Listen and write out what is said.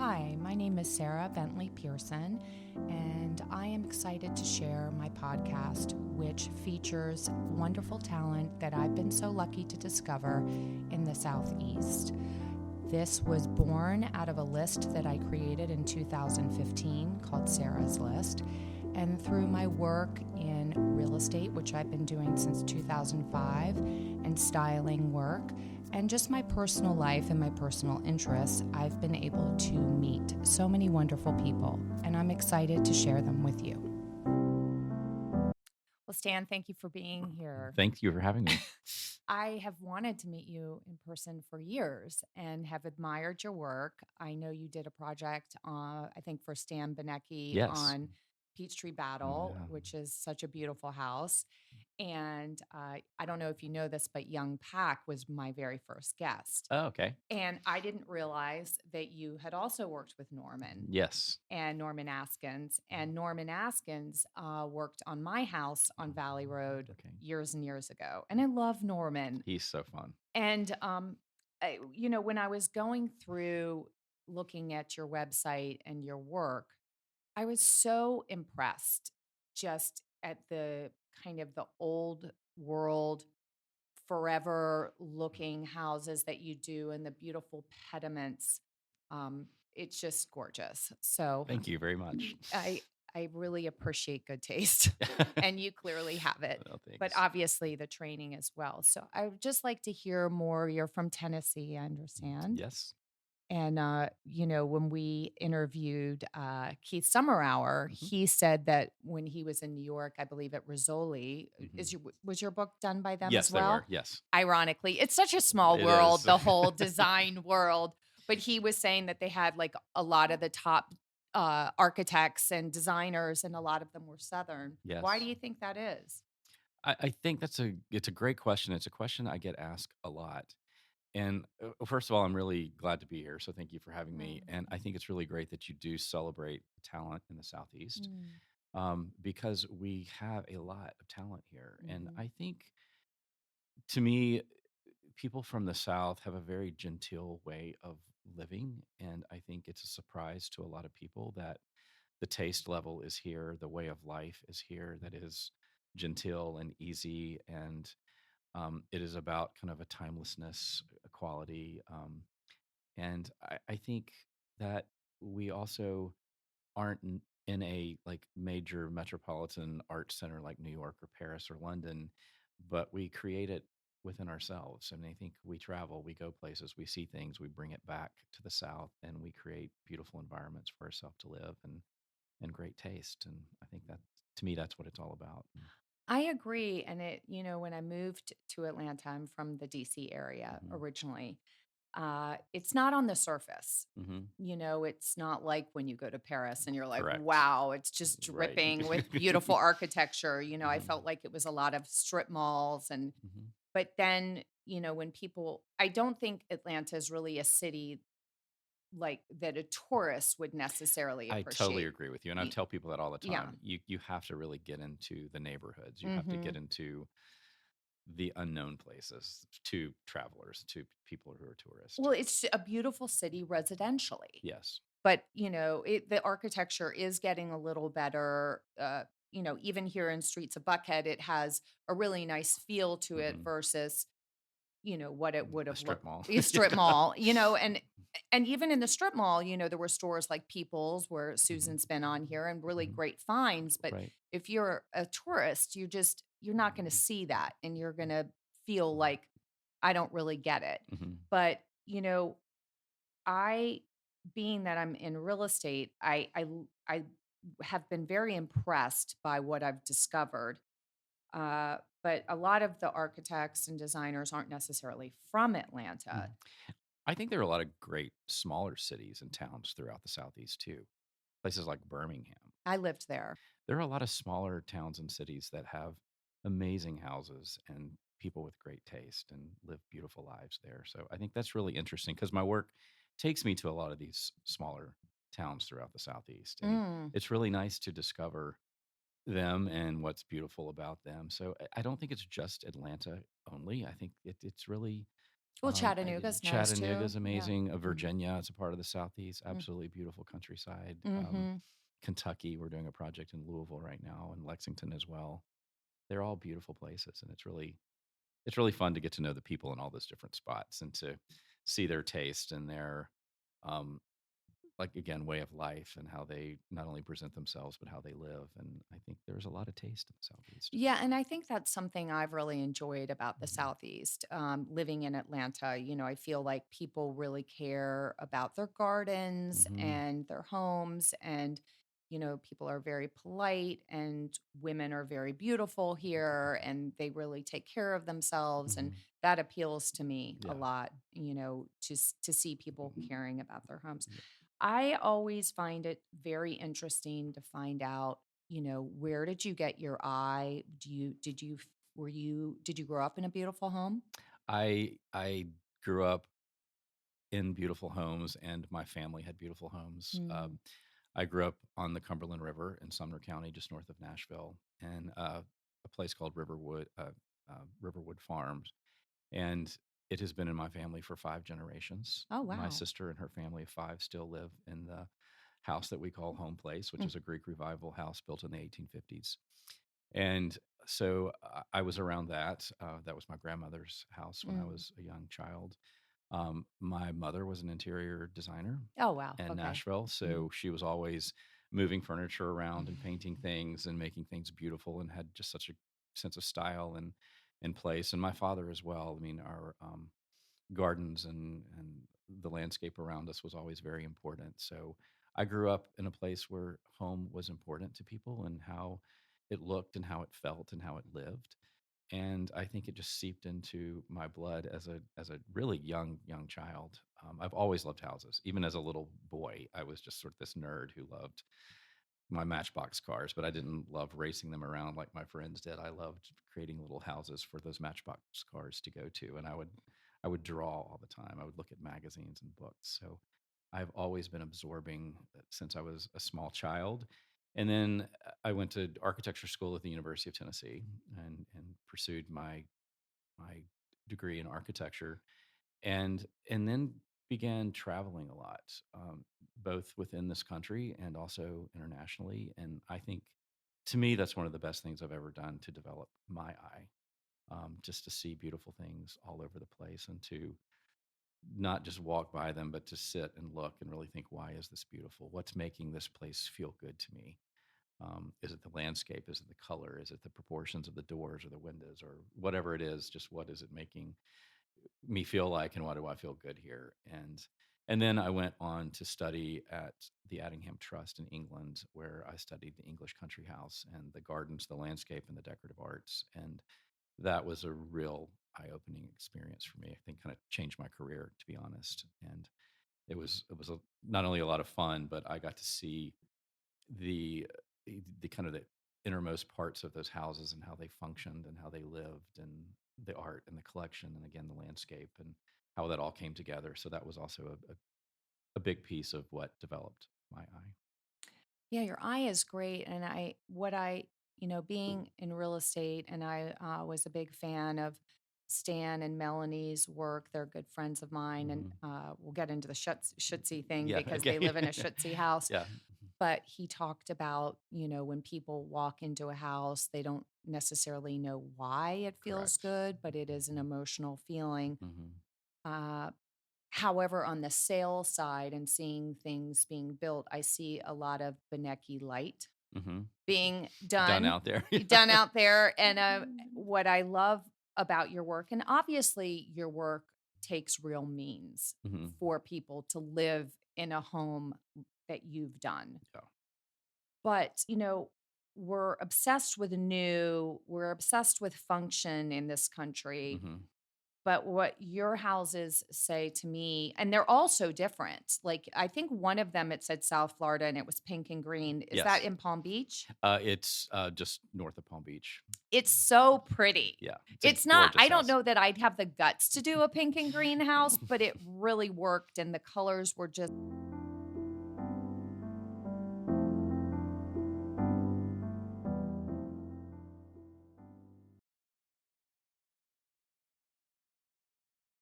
Hi, my name is Sarah Bentley Pearson, and I am excited to share my podcast, which features wonderful talent that I've been so lucky to discover in the Southeast. This was born out of a list that I created in 2015 called Sarah's List. And through my work in real estate, which I've been doing since 2005, and styling work, and just my personal life and my personal interests, I've been able to meet so many wonderful people, and I'm excited to share them with you. Well, Stan, thank you for being here. Thank you for having me. I have wanted to meet you in person for years and have admired your work. I know you did a project, I think, for Stan Benecki Yes. on Peachtree Oh, Battle, yeah. which is such a beautiful house. And I don't know if you know this, but Young Pack was my very first guest. Oh, okay. And I didn't realize that you had also worked with Norman Yes. and Norman Askins. And Norman Askins worked on my house on Valley Road Okay. years and years ago. And I love Norman. He's so fun. And, when I was going through looking at your website and your work, I was so impressed just at the kind of the old world, forever looking houses that you do and the beautiful pediments. It's just gorgeous. So Thank you very much. I I really appreciate good taste, and you clearly have it. Oh, But thanks. obviously the training as well. So I would just like to hear more. You're from Tennessee, I understand. Yes. And when we interviewed Keith Summerhour, Hmm. he said that when he was in New York, I believe at Rizzoli, Hmm. was your book done by them Yes, as they well? were. Yes, Ironically, it's such a small it world, is. the whole design world. But he was saying that they had like a lot of the top architects and designers, and a lot of them were Southern. Why do Yes. you think that is? I think it's a great question. It's a question I get asked a lot. And first of all, I'm really glad to be here. So thank you for having me. And I think it's really great that you do celebrate talent in the Southeast, Mm, because we have a lot of talent here. And mhm. I think, to me, people from the South have a very genteel way of living. And I think it's a surprise to a lot of people that the taste level is here, the way of life is here, that is genteel and easy. And it is about kind of a timelessness, a quality. And I think that we also aren't in a like major metropolitan art center like New York or Paris or London, but we create it within ourselves. And I think we travel, we go places, we see things, we bring it back to the South, and we create beautiful environments for ourselves to live and great taste. And I think that, to me, that's what it's all about. I agree. And when I moved to Atlanta, I'm from the DC area Mm-hmm. originally. It's not on the surface. Mm-hmm. It's not like when you go to Paris and you're like, Correct. wow, it's just Right. dripping with beautiful architecture. I Hmm. felt like it was a lot of strip malls. Hmm. But then, I don't think Atlanta is really a city like that a tourist would necessarily I totally appreciate. agree with you, and I Y- tell people that all the Yeah. time. You have to really get into the neighborhoods. You have to Hmm. get into the unknown places to travelers, to people who are tourists. Well, it's a beautiful city residentially. Yes. But, the architecture is getting a little better. Even here in Streets of Buckhead, it has a really nice feel to it Hmm. versus, what it would A have strip looked mall. a strip Yeah. mall, and even in the strip mall, there were stores like People's where Hmm. Susan's been on here and really Hmm. great finds. But Right. if you're a tourist, you're not going to see that and you're going to feel like I don't really get it. Hmm. But, I being that I'm in real estate, I have been very impressed by what I've discovered. But a lot of the architects and designers aren't necessarily from Hmm. Atlanta. I think there are a lot of great smaller cities and towns throughout the Southeast too. Places like Birmingham. I lived there. There are a lot of smaller towns and cities that have amazing houses and people with great taste and live beautiful lives there. So I think that's really interesting because my work takes me to a lot of these smaller towns throughout the Southeast. And Mm. it's really nice to discover them and what's beautiful about them. So I don't think it's just Atlanta only. I think it's really Well, Chattanooga's nice Chattanooga too. is Yeah. amazing. Mhm. Virginia, it's a part of the Southeast, Mm. absolutely beautiful countryside. Mhm. Kentucky, we're doing a project in Louisville right now, and Lexington as well. They're all beautiful places, and it's really fun to get to know the people in all those different spots and to see their taste and their um, like again way of life and how they not only present themselves but how they live. And I think there's a lot of taste in the Southeast. Yeah, and I think that's something I've really enjoyed about the Mhm. Southeast. Living in Atlanta, I feel like people really care about their gardens Mhm. and their homes, and people are very polite, and women are very beautiful here, and they really take care of themselves, and Mhm. that appeals to me a Yeah. lot. To see people caring about their homes. Yeah. I always find it very interesting to find out, where did you get your eye? Did you grow up in a beautiful home? I grew up in beautiful homes, and my family had beautiful homes. Mm. I grew up on the Cumberland River in Sumner County, just north of Nashville, and a place called Riverwood Farms, and it has been in my family for 5 generations. Oh, My wow. sister and her family of 5 still live in the house that we call Home Place, which Mm. is a Greek Revival house built in the 1850s. And so I was around that. That was my grandmother's house when I Mm. was a young child. My mother was an interior designer Oh, wow. in Okay. Nashville, Mm. so she was always moving furniture around and painting things and making things beautiful, and had just such a sense of style and place. And my father as well. I mean, our gardens and the landscape around us was always very important. So I grew up in a place where home was important to people and how it looked and how it felt and how it lived. And I think it just seeped into my blood as a really young child. I've always loved houses. Even as a little boy, I was just sort of this nerd who loved my Matchbox cars, but I didn't love racing them around like my friends did. I loved creating little houses for those Matchbox cars to go to, and I would draw all the time. I would look at magazines and books. So I've always been absorbing since I was a small child. And then I went to architecture school at the University of Tennessee and pursued my degree in architecture, and then began traveling a lot, both within this country and also internationally. And I think, to me, that's one of the best things I've ever done to develop my eye, just to see beautiful things all over the place and to not just walk by them, but to sit and look and really think, why is this beautiful? What's making this place feel good to me? Is it the landscape? Is it the color? Is it the proportions of the doors or the windows or whatever it is? Just what is it making me feel like, and why do I feel good here? And then I went on to study at the Addingham Trust in England, where I studied the English country house and the gardens, the landscape, and the decorative arts. And that was a real eye-opening experience for me. I think kind of changed my career, to be honest. And not only a lot of fun, but I got to see the the kind of the innermost parts of those houses and how they functioned and how they lived and the art and the collection and again the landscape and how that all came together. So that was also a big piece of what developed my eye. Yeah, your eye is great. And being in real estate, and I was a big fan of Stan and Melanie's work. They're good friends of mine. And Hmm. we'll get into the Schutzy thing Yeah. because they Okay. live in a Schutzy house. Yeah. But he talked about, when people walk into a house, they don't necessarily know why it feels Correct. good, but it is an emotional feeling. Hmm. Uh, However, on the sales side and seeing things being built, I see a lot of Benecki light Hmm. being Done done out there. done out there. And what I love about your work, and obviously your work takes real means Hmm. for people to live in a home that you've done. Yeah. But, we're obsessed with new, we're obsessed with function in this country. Hmm. But what your houses say to me, and they're all so different. Like, I think one of them, it said South Florida and it was pink and green. Is that Yes. in Palm Beach? It's just north of Palm Beach. It's so pretty. Yeah, it's a It's not, gorgeous I don't house. know that I'd have the guts to do a pink and green house, but it really worked. And the colors were just